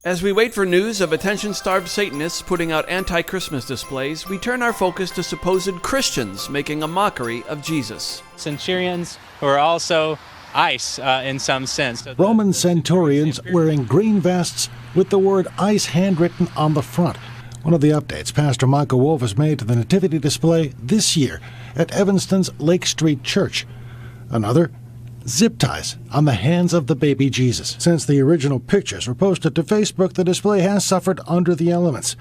As we wait for news of attention-starved Satanists putting out anti-Christmas displays, we turn our focus to supposed Christians making a mockery of Jesus. Centurions who are also ICE in some sense. Roman centurions wearing green vests with the word ICE handwritten on the front. One of the updates Pastor Michael Wolf has made to the nativity display this year at Evanston's Lake Street Church. Another, zip ties on the hands of the baby Jesus. Since the original pictures were posted to Facebook, the display has suffered under the elements.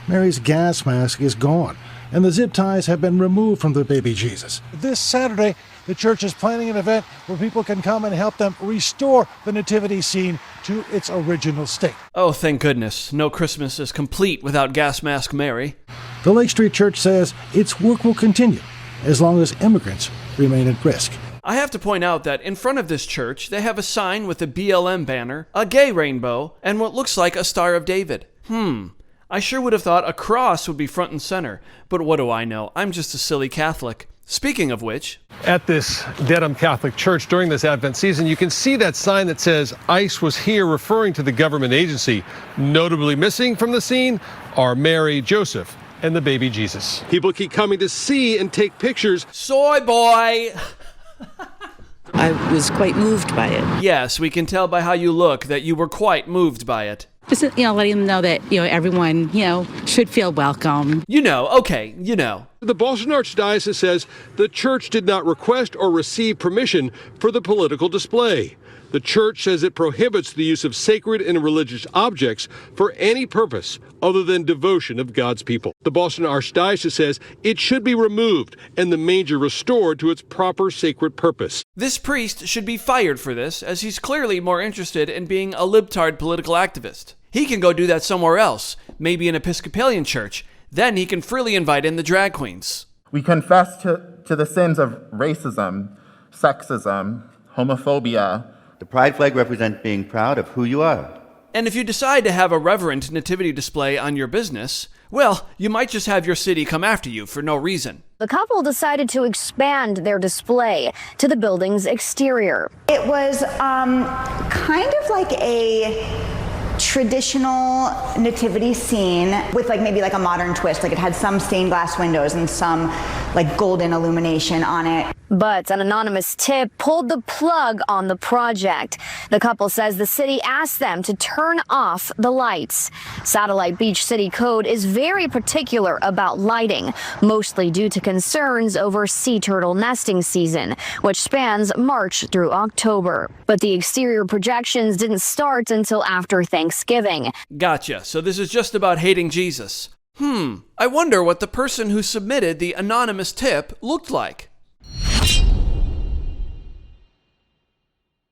Mary's gas mask is gone, and the zip ties have been removed from the baby Jesus. This Saturday, the church is planning an event where people can come and help them restore the nativity scene to its original state. Oh, thank goodness. No Christmas is complete without Gas Mask Mary. The Lake Street Church says its work will continue as long as immigrants remain at risk. I have to point out that in front of this church, they have a sign with a BLM banner, a gay rainbow, and what looks like a Star of David. I sure would have thought a cross would be front and center, but what do I know? I'm just a silly Catholic. Speaking of which, at this Dedham Catholic Church during this Advent season, you can see that sign that says ICE was here, referring to the government agency. Notably missing from the scene are Mary, Joseph, and the baby Jesus. People keep coming to see and take pictures. Soy boy! I was quite moved by it. Yes, we can tell by how you look that you were quite moved by it. Just, letting them know that, everyone, should feel welcome. The Boston Archdiocese says the church did not request or receive permission for the political display. The church says it prohibits the use of sacred and religious objects for any purpose other than devotion of God's people. The Boston Archdiocese says it should be removed and the manger restored to its proper sacred purpose. This priest should be fired for this, as he's clearly more interested in being a libtard political activist. He can go do that somewhere else, maybe an Episcopalian church. Then he can freely invite in the drag queens. We confess to the sins of racism, sexism, homophobia. The pride flag represents being proud of who you are. And if you decide to have a reverent nativity display on your business, well, you might just have your city come after you for no reason. The couple decided to expand their display to the building's exterior. It was kind of like a traditional nativity scene with maybe a modern twist. It had some stained glass windows and some golden illumination on it. But an anonymous tip pulled the plug on the project. The couple says the city asked them to turn off the lights. Satellite Beach City Code is very particular about lighting, mostly due to concerns over sea turtle nesting season, which spans March through October. But the exterior projections didn't start until after Thanksgiving. Gotcha. So this is just about hating Jesus. I wonder what the person who submitted the anonymous tip looked like.